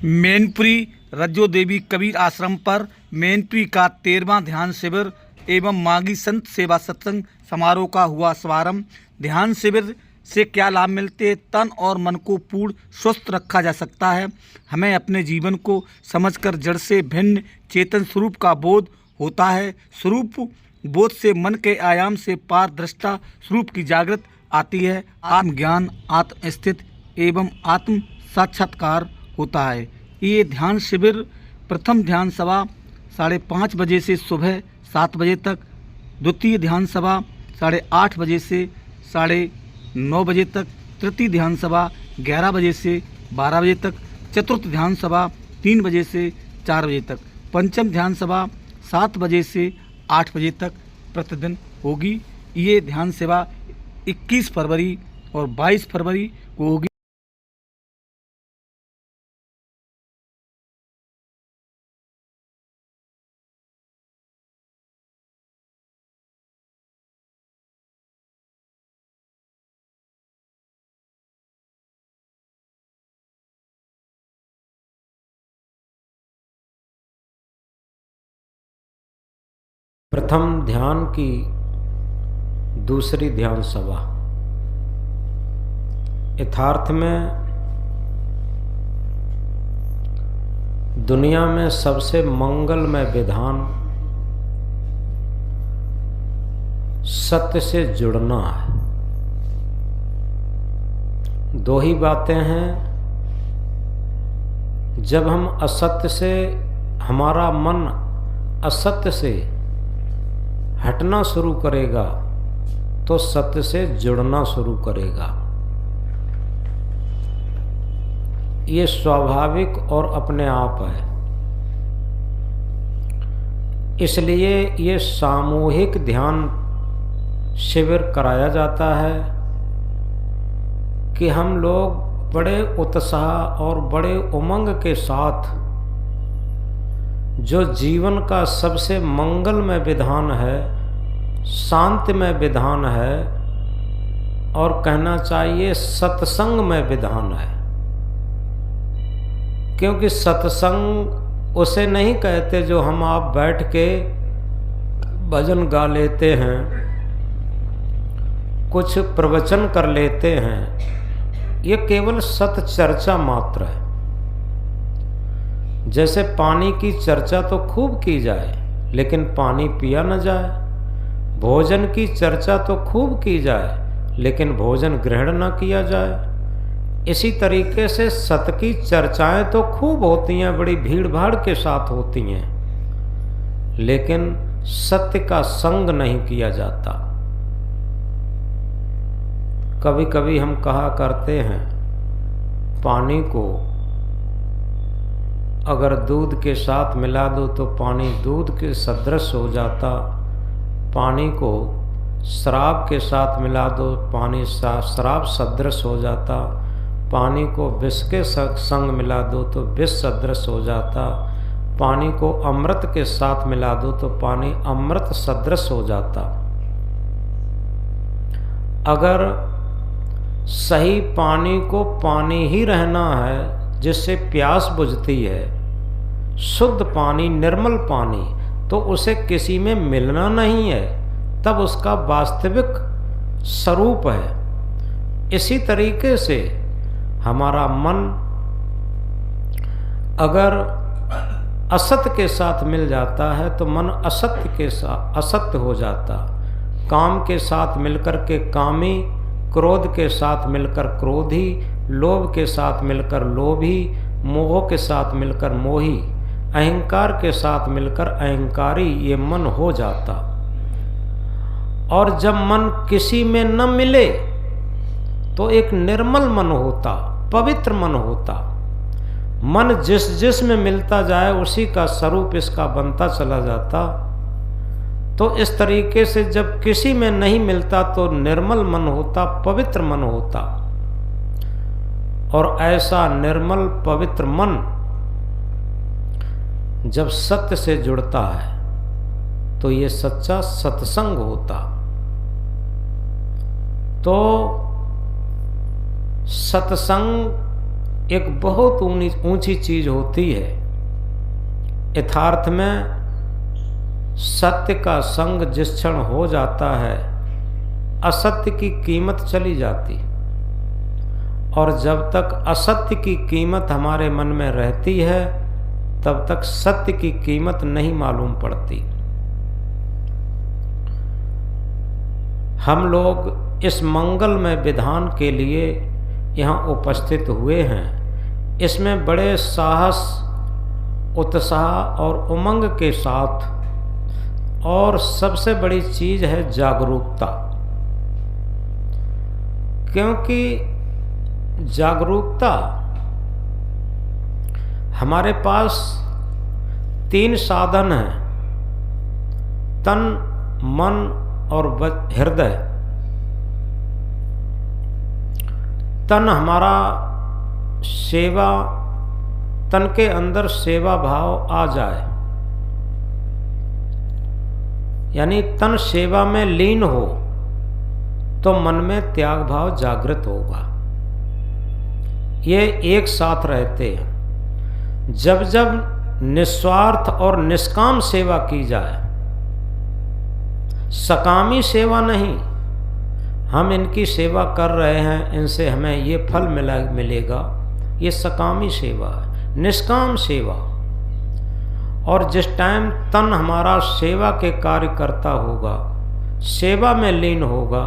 मैनपुरी रज्जो देवी कबीर आश्रम पर मैनपुरी का 13वां ध्यान शिविर एवं माघी संत सेवा सत्संग समारोह का हुआ शुभारंभ। ध्यान शिविर से क्या लाभ मिलते हैं? तन और मन को पूर्ण स्वस्थ रखा जा सकता है। हमें अपने जीवन को समझकर जड़ से भिन्न चेतन स्वरूप का बोध होता है। स्वरूप बोध से मन के आयाम से पार दृष्टा स्वरूप की जागृत आती है। आत्मज्ञान, आत्मस्थित एवं आत्म साक्षात्कार होता है। ये ध्यान शिविर प्रथम ध्यान सभा 5:30 बजे से सुबह 7 बजे तक, द्वितीय ध्यान सभा 8:30 बजे से 9:30 बजे तक, तृतीय ध्यान सभा 11 बजे से 12 बजे तक, चतुर्थ ध्यान सभा 3 बजे से 4 बजे तक, पंचम ध्यान सभा 7 बजे से 8 बजे तक प्रतिदिन होगी। ये ध्यान सेवा 21 फरवरी और 22 फरवरी को होगी। प्रथम ध्यान की दूसरी ध्यान सभा यथार्थ में दुनिया में सबसे मंगलमय विधान सत्य से जुड़ना है। दो ही बातें हैं। जब हम असत्य से, हमारा मन असत्य से हटना शुरू करेगा तो सत्य से जुड़ना शुरू करेगा। ये स्वाभाविक और अपने आप है। इसलिए ये सामूहिक ध्यान शिविर कराया जाता है कि हम लोग बड़े उत्साह और बड़े उमंग के साथ जो जीवन का सबसे मंगलमय विधान है, शांतिमय विधान है और कहना चाहिए सत्संग में विधान है। क्योंकि सत्संग उसे नहीं कहते जो हम आप बैठ के भजन गा लेते हैं, कुछ प्रवचन कर लेते हैं। ये केवल सत चर्चा मात्र है। जैसे पानी की चर्चा तो खूब की जाए लेकिन पानी पिया न जाए, भोजन की चर्चा तो खूब की जाए लेकिन भोजन ग्रहण न किया जाए, इसी तरीके से सत की चर्चाएं तो खूब होती हैं, बड़ी भीड़ भाड़ के साथ होती हैं, लेकिन सत्य का संग नहीं किया जाता। कभी कभी हम कहा करते हैं पानी को अगर दूध के साथ मिला दो तो पानी दूध के सदृश हो जाता, पानी को शराब के साथ मिला दो पानी शराब सदृश हो जाता, पानी को विष के संग मिला दो तो विष सदृश हो जाता, पानी को अमृत के साथ मिला दो तो पानी अमृत सदृश हो जाता। अगर सही पानी को पानी ही रहना है जिससे प्यास बुझती है, शुद्ध पानी, निर्मल पानी, तो उसे किसी में मिलना नहीं है, तब उसका वास्तविक स्वरूप है। इसी तरीके से हमारा मन अगर असत्य के साथ मिल जाता है तो मन असत्य के साथ असत्य हो जाता। काम के साथ मिलकर के कामी, क्रोध के साथ मिलकर क्रोधी, लोभ के साथ मिलकर लोभी, मोह के साथ मिलकर मोही, अहंकार के साथ मिलकर अहंकारी, ये मन हो जाता। और जब मन किसी में न मिले तो एक निर्मल मन होता, पवित्र मन होता। मन जिस जिस में मिलता जाए उसी का स्वरूप इसका बनता चला जाता। तो इस तरीके से जब किसी में नहीं मिलता तो निर्मल मन होता, पवित्र मन होता। और ऐसा निर्मल पवित्र मन जब सत्य से जुड़ता है तो ये सच्चा सत्संग होता। तो सत्संग एक बहुत ऊंची चीज होती है। यथार्थ में सत्य का संग जिस क्षण हो जाता है, असत्य की कीमत चली जाती, और जब तक असत्य की कीमत हमारे मन में रहती है तब तक सत्य की कीमत नहीं मालूम पड़ती। हम लोग इस मंगलमय विधान के लिए यहाँ उपस्थित हुए हैं। इसमें बड़े साहस, उत्साह और उमंग के साथ, और सबसे बड़ी चीज है जागरूकता। क्योंकि जागरूकता, हमारे पास 3 साधन हैं, तन, मन और हृदय। तन हमारा सेवा, तन के अंदर सेवा भाव आ जाए, यानी तन सेवा में लीन हो, तो मन में त्याग भाव जागृत होगा। ये एक साथ रहते हैं। जब जब निस्वार्थ और निष्काम सेवा की जाए, सकामी सेवा नहीं, हम इनकी सेवा कर रहे हैं, इनसे हमें ये फल मिलेगा, ये सकामी सेवा है। निष्काम सेवा, और जिस टाइम तन हमारा सेवा के कार्य करता होगा, सेवा में लीन होगा,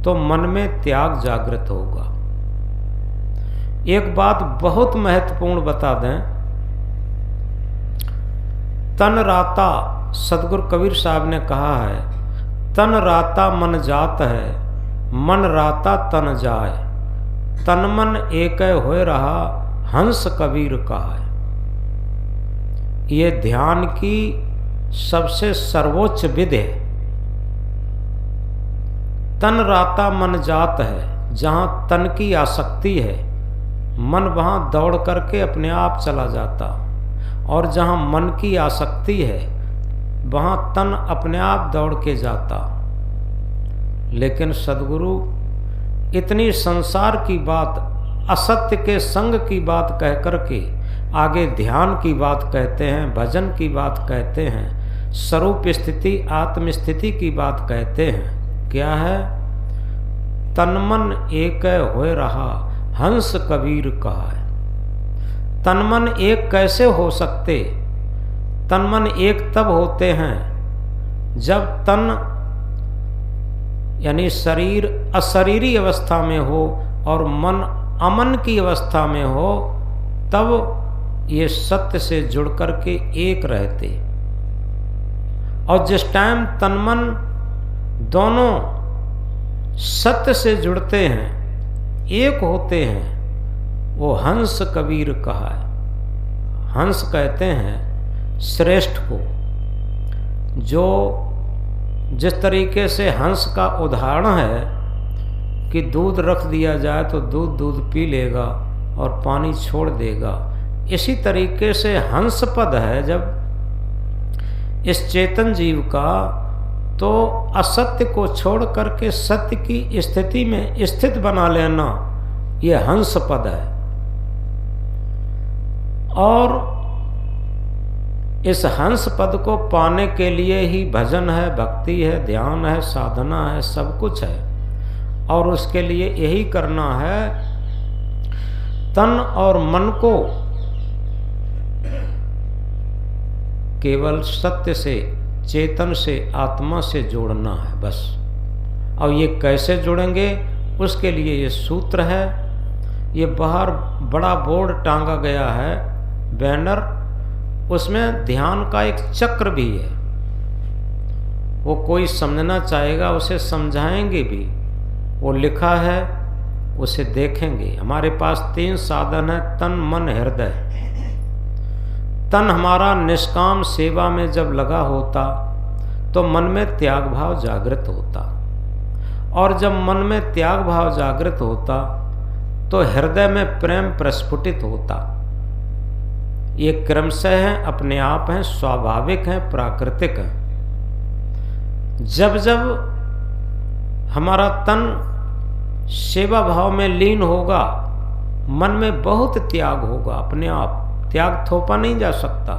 तो मन में त्याग जागृत होगा। एक बात बहुत महत्वपूर्ण बता दें, तन राता, सदगुरु कबीर साहब ने कहा है, तन राता मन जात है, मन राता तन जाए, तन मन एक होए रहा, हंस कबीर कहा है। ये ध्यान की सबसे सर्वोच्च विधि है। तन राता मन जात है, जहाँ तन की आसक्ति है, मन वहाँ दौड़ करके अपने आप चला जाता, और जहाँ मन की आसक्ति है वहाँ तन अपने आप दौड़ के जाता। लेकिन सद्गुरु इतनी संसार की बात, असत्य के संग की बात कह करके आगे ध्यान की बात कहते हैं, भजन की बात कहते हैं, स्वरूप स्थिति, आत्मस्थिति की बात कहते हैं। क्या है? तन मन एक होए रहा, हंस कबीर कहा है। तन मन एक कैसे हो सकते? तन मन एक तब होते हैं जब तन यानी शरीर अशरीरी अवस्था में हो और मन अमन की अवस्था में हो, तब ये सत्य से जुड़ कर के एक रहते। और जिस टाइम तन मन दोनों सत्य से जुड़ते हैं, एक होते हैं, वो हंस कबीर कहा है। हंस कहते हैं श्रेष्ठ को। जो जिस तरीके से हंस का उदाहरण है कि दूध रख दिया जाए तो दूध पी लेगा और पानी छोड़ देगा, इसी तरीके से हंस पद है जब इस चेतन जीव का, तो असत्य को छोड़ करके सत्य की स्थिति में स्थित बना लेना, ये हंस पद है। और इस हंस पद को पाने के लिए ही भजन है, भक्ति है, ध्यान है, साधना है, सब कुछ है। और उसके लिए यही करना है, तन और मन को केवल सत्य से, चेतन से, आत्मा से जोड़ना है बस। और ये कैसे जुड़ेंगे, उसके लिए ये सूत्र है। ये बाहर बड़ा बोर्ड टांगा गया है, बैनर, उसमें ध्यान का एक चक्र भी है। वो कोई समझना चाहेगा उसे समझाएंगे भी, वो लिखा है, उसे देखेंगे। हमारे पास 3 साधन है, तन मन हृदय। तन हमारा निष्काम सेवा में जब लगा होता तो मन में त्याग भाव जागृत होता, और जब मन में त्याग भाव जागृत होता तो हृदय में प्रेम प्रस्फुटित होता। ये क्रमशः हैं, अपने आप हैं, स्वाभाविक हैं, प्राकृतिक हैं। जब जब हमारा तन सेवा भाव में लीन होगा, मन में बहुत त्याग होगा अपने आप। त्याग थोपा नहीं जा सकता।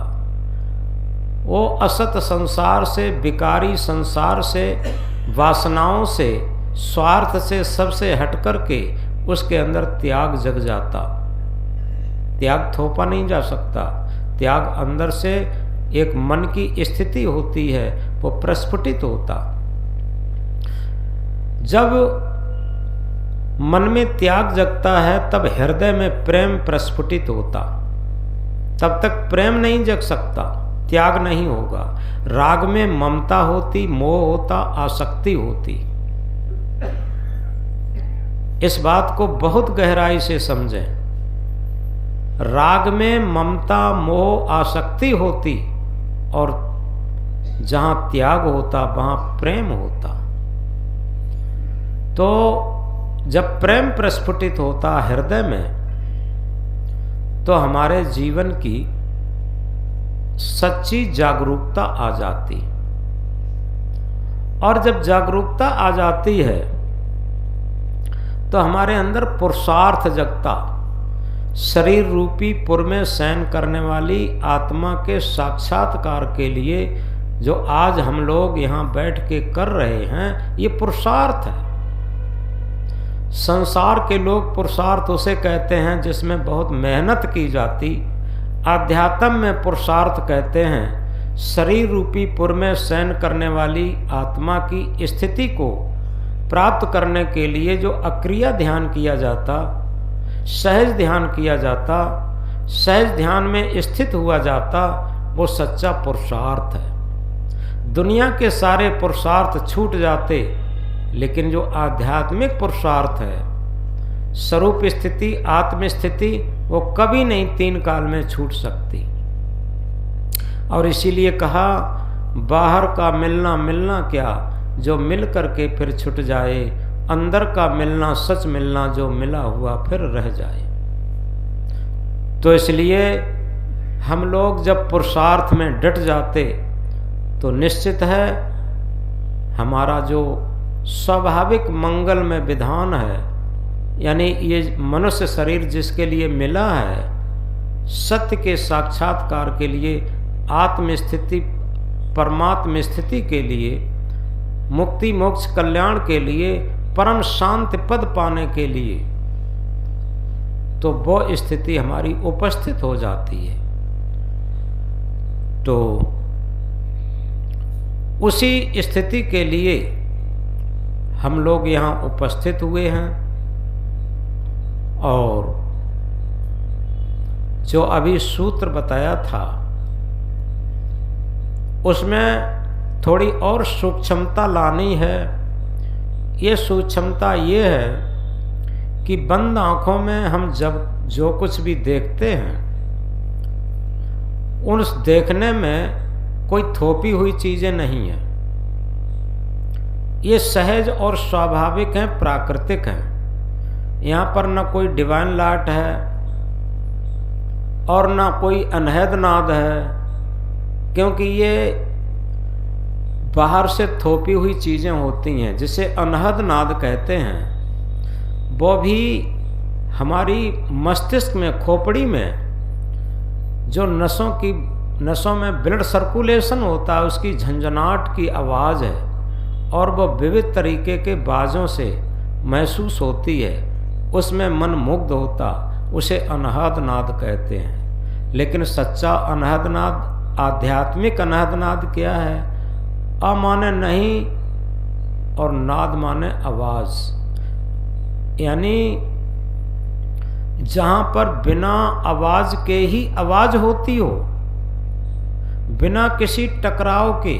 वो असत संसार से, विकारी संसार से, वासनाओं से, स्वार्थ से, सबसे हट कर के उसके अंदर त्याग जग जाता। त्याग थोपा नहीं जा सकता। त्याग अंदर से एक मन की स्थिति होती है, वो प्रस्फुटित होता। जब मन में त्याग जगता है तब हृदय में प्रेम प्रस्फुटित होता। तब तक प्रेम नहीं जग सकता, त्याग नहीं होगा। राग में ममता होती, मोह होता, आसक्ति होती। इस बात को बहुत गहराई से समझें। राग में ममता, मोह, आसक्ति होती और जहां त्याग होता वहां प्रेम होता। तो जब प्रेम प्रस्फुटित होता हृदय में, तो हमारे जीवन की सच्ची जागरूकता आ जाती। और जब जागरूकता आ जाती है तो हमारे अंदर पुरुषार्थ जगता। शरीर रूपी पुर में शयन करने वाली आत्मा के साक्षात्कार के लिए जो आज हम लोग यहाँ बैठ के कर रहे हैं, ये पुरुषार्थ है। संसार के लोग पुरुषार्थ उसे कहते हैं जिसमें बहुत मेहनत की जाती। आध्यात्म में पुरुषार्थ कहते हैं शरीर रूपी पुर में शयन करने वाली आत्मा की स्थिति को प्राप्त करने के लिए जो अक्रिया ध्यान किया जाता, सहज ध्यान किया जाता, सहज ध्यान में स्थित हुआ जाता, वो सच्चा पुरुषार्थ है। दुनिया के सारे पुरुषार्थ छूट जाते, लेकिन जो आध्यात्मिक पुरुषार्थ है, स्वरूप स्थिति, आत्म स्थिति, वो कभी नहीं 3 काल में छूट सकती। और इसीलिए कहा बाहर का मिलना मिलना क्या, जो मिल करके फिर छुट जाए। अंदर का मिलना सच मिलना, जो मिला हुआ फिर रह जाए। तो इसलिए हम लोग जब पुरुषार्थ में डट जाते तो निश्चित है हमारा जो स्वाभाविक मंगल में विधान है, यानी ये मनुष्य शरीर जिसके लिए मिला है, सत्य के साक्षात्कार के लिए, आत्म स्थिति, परमात्म स्थिति के लिए, मुक्ति मोक्ष कल्याण के लिए, परम शांति पद पाने के लिए, तो वो स्थिति हमारी उपस्थित हो जाती है। तो उसी स्थिति के लिए हम लोग यहाँ उपस्थित हुए हैं। और जो अभी सूत्र बताया था उसमें थोड़ी और सूक्ष्मता लानी है। ये सूक्ष्मता ये है कि बंद आंखों में हम जब जो कुछ भी देखते हैं, उस देखने में कोई थोपी हुई चीजें नहीं है। ये सहज और स्वाभाविक हैं, प्राकृतिक हैं। यहाँ पर ना कोई डिवाइन लाट है और ना कोई अनहद नाद है, क्योंकि ये बाहर से थोपी हुई चीज़ें होती हैं। जिसे अनहद नाद कहते हैं, वो भी हमारी मस्तिष्क में, खोपड़ी में जो नसों में ब्लड सर्कुलेशन होता है, उसकी झंझनाहट की आवाज़ है और वो विविध तरीके के बाजों से महसूस होती है। उसमें मन मुग्ध होता, उसे अनहद नाद कहते हैं। लेकिन सच्चा अनहद नाद, आध्यात्मिक अनहद नाद क्या है? अ माने नहीं और नाद माने आवाज, यानी जहां पर बिना आवाज के ही आवाज होती हो, बिना किसी टकराव के,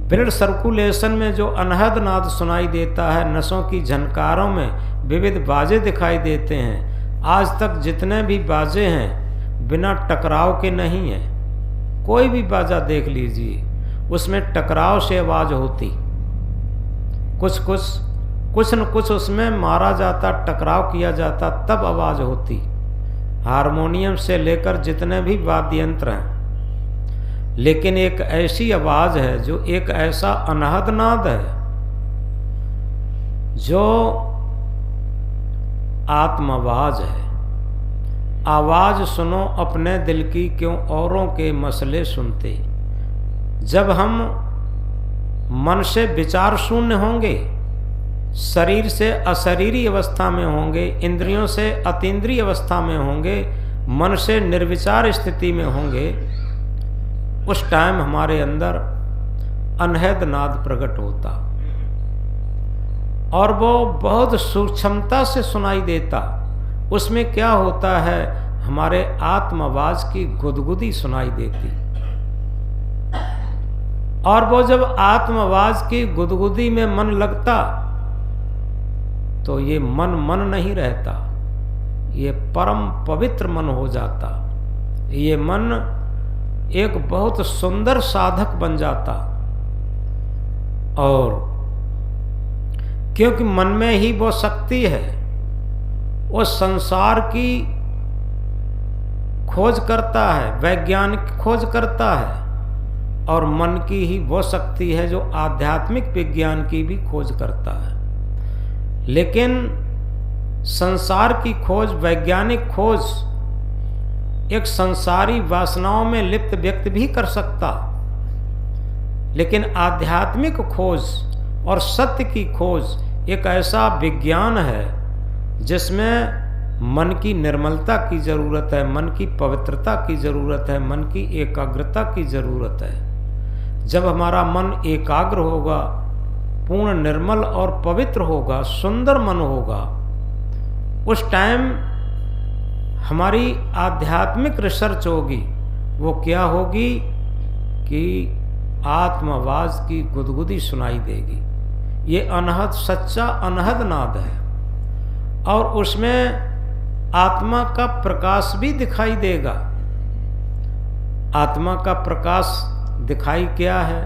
ब्लड सर्कुलेशन में जो अनहद नाद सुनाई देता है, नसों की झनकारों में विविध बाजे दिखाई देते हैं। आज तक जितने भी बाजे हैं बिना टकराव के नहीं है। कोई भी बाजा देख लीजिए, उसमें टकराव से आवाज होती, कुछ न कुछ उसमें मारा जाता, टकराव किया जाता, तब आवाज होती। हारमोनियम से लेकर जितने भी वाद्य यंत्र हैं, लेकिन एक ऐसी आवाज है जो एक ऐसा अनहद नाद है जो आत्मआवाज है। आवाज सुनो अपने दिल की, क्यों औरों के मसले सुनते। जब हम मन से विचार शून्य होंगे, शरीर से अशरीरी अवस्था में होंगे, इंद्रियों से अतीन्द्रिय अवस्था में होंगे, मन से निर्विचार स्थिति में होंगे, उस टाइम हमारे अंदर अनहद नाद प्रकट होता और वो बहुत सूक्ष्मता से सुनाई देता। उसमें क्या होता है, हमारे आत्मआवाज की गुदगुदी सुनाई देती। और वो जब आत्मआवाज की गुदगुदी में मन लगता तो ये मन नहीं रहता, ये परम पवित्र मन हो जाता। ये मन एक बहुत सुंदर साधक बन जाता। और क्योंकि मन में ही वो शक्ति है, वो संसार की खोज करता है, वैज्ञानिक खोज करता है, और मन की ही वो शक्ति है जो आध्यात्मिक विज्ञान की भी खोज करता है। लेकिन संसार की खोज, वैज्ञानिक खोज एक संसारी वासनाओं में लिप्त व्यक्ति भी कर सकता, लेकिन आध्यात्मिक खोज और सत्य की खोज एक ऐसा विज्ञान है जिसमें मन की निर्मलता की जरूरत है, मन की पवित्रता की जरूरत है, मन की एकाग्रता की जरूरत है। जब हमारा मन एकाग्र होगा, पूर्ण निर्मल और पवित्र होगा, सुंदर मन होगा, उस टाइम हमारी आध्यात्मिक रिसर्च होगी। वो क्या होगी कि आत्मआवाज की गुदगुदी सुनाई देगी। ये अनहद, सच्चा अनहद नाद है, और उसमें आत्मा का प्रकाश भी दिखाई देगा। आत्मा का प्रकाश दिखाई क्या है,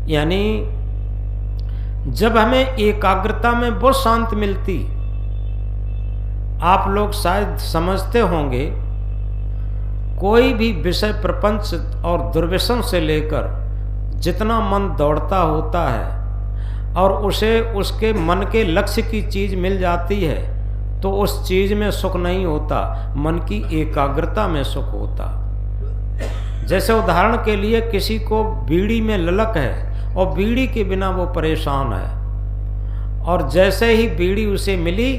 यानी जब हमें एकाग्रता में वो शांति मिलती। आप लोग शायद समझते होंगे, कोई भी विषय प्रपंच और दुर्व्यसन से लेकर जितना मन दौड़ता होता है और उसे उसके मन के लक्ष्य की चीज मिल जाती है, तो उस चीज में सुख नहीं होता, मन की एकाग्रता में सुख होता। जैसे उदाहरण के लिए किसी को बीड़ी में ललक है और बीड़ी के बिना वो परेशान है, और जैसे ही बीड़ी उसे मिली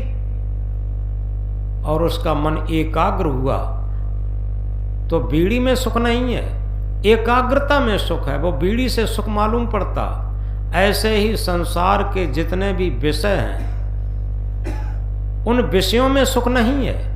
और उसका मन एकाग्र हुआ, तो बीड़ी में सुख नहीं है, एकाग्रता में सुख है। वो बीड़ी से सुख मालूम पड़ता। ऐसे ही संसार के जितने भी विषय हैं, उन विषयों में सुख नहीं है।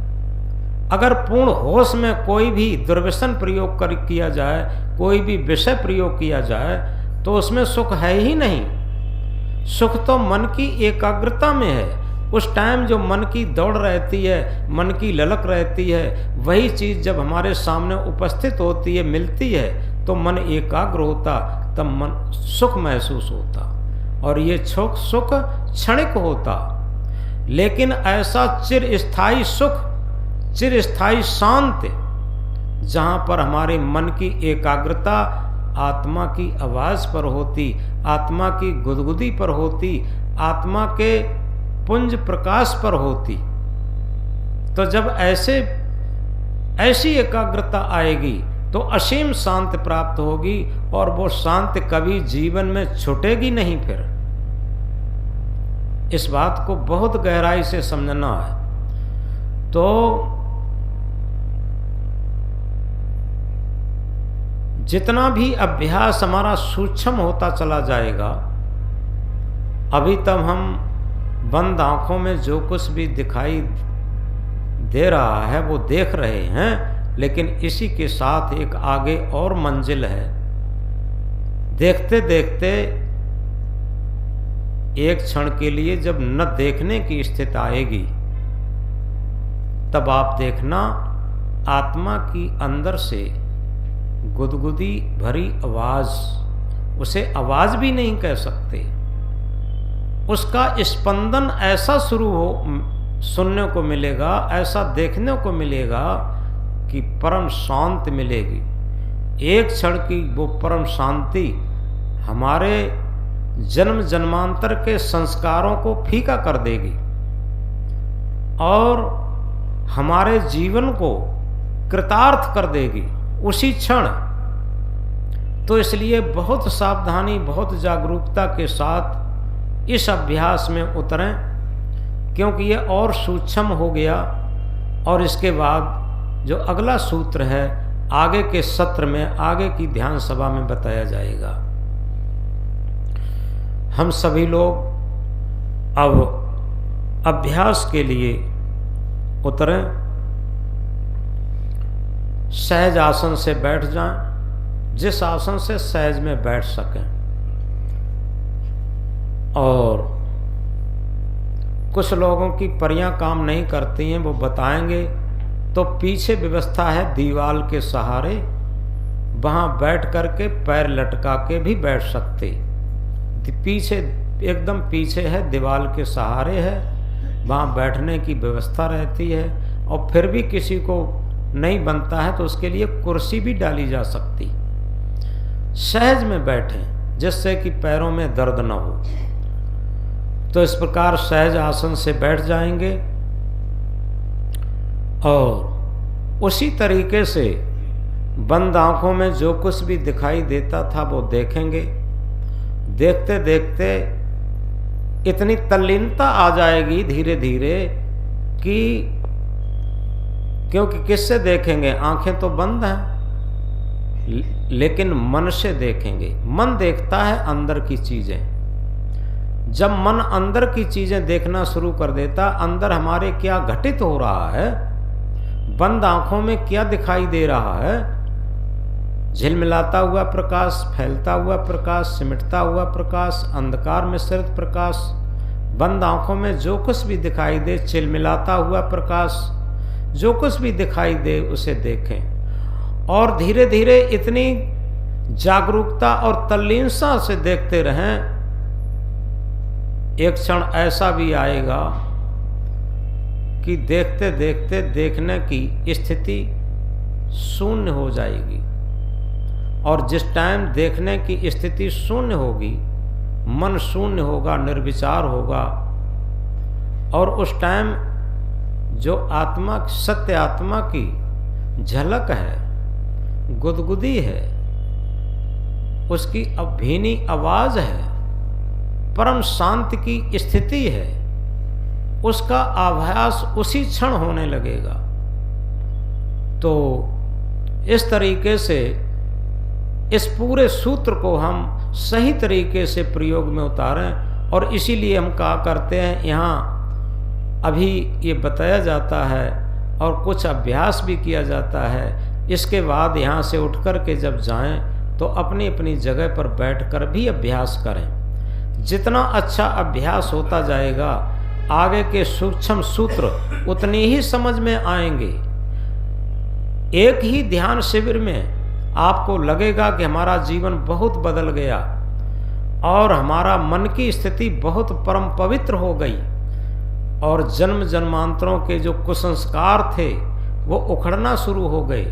अगर पूर्ण होश में कोई भी दुर्व्यसन प्रयोग किया जाए, कोई भी विषय प्रयोग किया जाए, तो उसमें सुख है ही नहीं। सुख तो मन की एकाग्रता में है। उस टाइम जो मन की दौड़ रहती है, मन की ललक रहती है, वही चीज़ जब हमारे सामने उपस्थित होती है, मिलती है, तो मन एकाग्र होता, तब मन सुख महसूस होता। और ये सुख क्षणिक होता, लेकिन ऐसा चिरस्थायी सुख, चिरस्थायी शांति, जहाँ पर हमारे मन की एकाग्रता आत्मा की आवाज़ पर होती, आत्मा की गुदगुदी पर होती, आत्मा के पुंज प्रकाश पर होती। तो जब ऐसी एकाग्रता आएगी तो असीम शांति प्राप्त होगी, और वो शांति कभी जीवन में छूटेगी नहीं। फिर इस बात को बहुत गहराई से समझना है। तो जितना भी अभ्यास हमारा सूक्ष्म होता चला जाएगा, अभी तक हम बंद आंखों में जो कुछ भी दिखाई दे रहा है वो देख रहे हैं, लेकिन इसी के साथ एक आगे और मंजिल है। देखते देखते एक क्षण के लिए जब न देखने की स्थिति आएगी, तब आप देखना आत्मा की अंदर से गुदगुदी भरी आवाज, उसे आवाज भी नहीं कह सकते, उसका स्पंदन ऐसा शुरू सुनने को मिलेगा, ऐसा देखने को मिलेगा कि परम शांति मिलेगी। एक क्षण की वो परम शांति हमारे जन्म जन्मांतर के संस्कारों को फीका कर देगी। और हमारे जीवन को कृतार्थ कर देगी उसी क्षण। तो इसलिए बहुत सावधानी, बहुत जागरूकता के साथ इस अभ्यास में उतरें, क्योंकि ये और सूक्ष्म हो गया। और इसके बाद जो अगला सूत्र है आगे के सत्र में, आगे की ध्यान सभा में बताया जाएगा। हम सभी लोग अब अभ्यास के लिए उतरें। सहज आसन से बैठ जाएं, जिस आसन से सहज में बैठ सकें। और कुछ लोगों की परियां काम नहीं करती हैं, वो बताएंगे। तो पीछे व्यवस्था है दीवार के सहारे, वहां बैठ करके पैर लटका के भी बैठ सकते। पीछे एकदम पीछे है, दीवार के सहारे है, वहां बैठने की व्यवस्था रहती है। और फिर भी किसी को नहीं बनता है तो उसके लिए कुर्सी भी डाली जा सकती। सहज में बैठें जिससे कि पैरों में दर्द न हो। तो इस प्रकार सहज आसन से बैठ जाएंगे और उसी तरीके से बंद आंखों में जो कुछ भी दिखाई देता था वो देखेंगे। देखते देखते इतनी तल्लीनता आ जाएगी धीरे धीरे कि, क्योंकि किससे देखेंगे, आंखें तो बंद हैं, लेकिन मन से देखेंगे। मन देखता है अंदर की चीजें। जब मन अंदर की चीजें देखना शुरू कर देता, अंदर हमारे क्या घटित हो रहा है, बंद आंखों में क्या दिखाई दे रहा है, झिलमिलाता हुआ प्रकाश, फैलता हुआ प्रकाश, सिमटता हुआ प्रकाश, अंधकार मिश्रित प्रकाश, बंद आंखों में जो कुछ भी दिखाई दे, चिलमिलाता हुआ प्रकाश, जो कुछ भी दिखाई दे उसे देखें। और धीरे धीरे इतनी जागरूकता और तल्लीनता से देखते रहें। एक क्षण ऐसा भी आएगा कि देखते देखते देखने की स्थिति शून्य हो जाएगी। और जिस टाइम देखने की स्थिति शून्य होगी, मन शून्य होगा, निर्विचार होगा। और उस टाइम जो आत्मा, सत्य आत्मा की झलक है, गुदगुदी है, उसकी अभीनी आवाज है, परम शांति की स्थिति है, उसका आभास उसी क्षण होने लगेगा। तो इस तरीके से इस पूरे सूत्र को हम सही तरीके से प्रयोग में उतारें। और इसीलिए हम कहा करते हैं, यहाँ अभी ये बताया जाता है और कुछ अभ्यास भी किया जाता है। इसके बाद यहाँ से उठ कर के जब जाएं तो अपनी अपनी जगह पर बैठकर भी अभ्यास करें। जितना अच्छा अभ्यास होता जाएगा, आगे के सूक्ष्म सूत्र उतनी ही समझ में आएंगे। एक ही ध्यान शिविर में आपको लगेगा कि हमारा जीवन बहुत बदल गया और हमारा मन की स्थिति बहुत परम पवित्र हो गई। और जन्म जन्मांतरों के जो कुसंस्कार थे वो उखड़ना शुरू हो गए,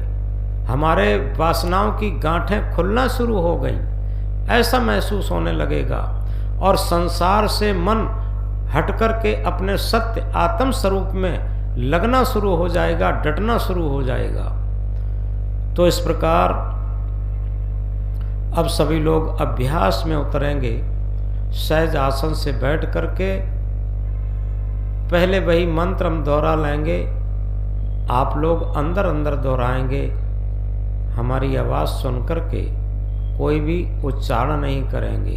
हमारे वासनाओं की गांठें खुलना शुरू हो गई, ऐसा महसूस होने लगेगा। और संसार से मन हटकर के अपने सत्य आत्म स्वरूप में लगना शुरू हो जाएगा, डटना शुरू हो जाएगा। तो इस प्रकार अब सभी लोग अभ्यास में उतरेंगे। सहज आसन से बैठ करके पहले वही मंत्र हम दोहरा लेंगे। आप लोग अंदर अंदर दोहराएंगे, हमारी आवाज़ सुन करके कोई भी उच्चारण नहीं करेंगे।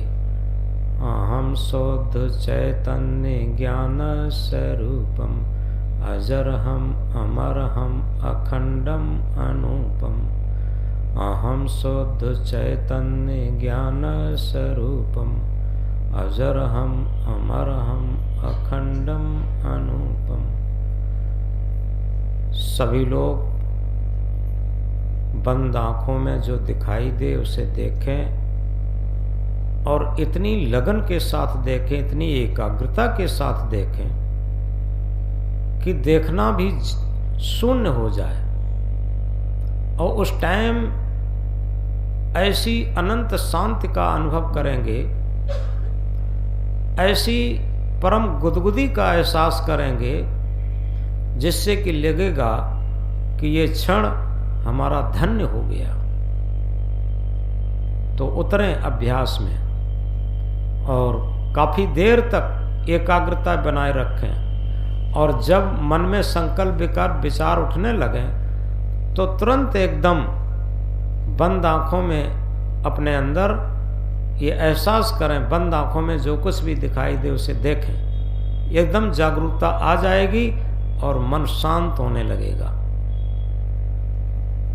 अहम शुद्ध चैतन्य ज्ञान स्वरूपम अजरहम अमरहम अखंडम अनुपम। अहम शुद्ध चैतन्य ज्ञान स्वरूपम अजरहम अमरहम अखंडम अनुपम। सभी लोग बंद आंखों में जो दिखाई दे उसे देखें और इतनी लगन के साथ देखें, इतनी एकाग्रता के साथ देखें कि देखना भी शून्य हो जाए। और उस टाइम ऐसी अनंत शांति का अनुभव करेंगे, ऐसी परम गुदगुदी का एहसास करेंगे जिससे कि लगेगा कि ये क्षण हमारा धन्य हो गया। तो उतरें अभ्यास में और काफ़ी देर तक एकाग्रता बनाए रखें। और जब मन में संकल्प विकार विचार उठने लगें तो तुरंत एकदम बंद आँखों में अपने अंदर ये एहसास करें, बंद आँखों में जो कुछ भी दिखाई दे उसे देखें। एकदम जागरूकता आ जाएगी और मन शांत होने लगेगा।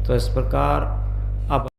तो इस प्रकार अब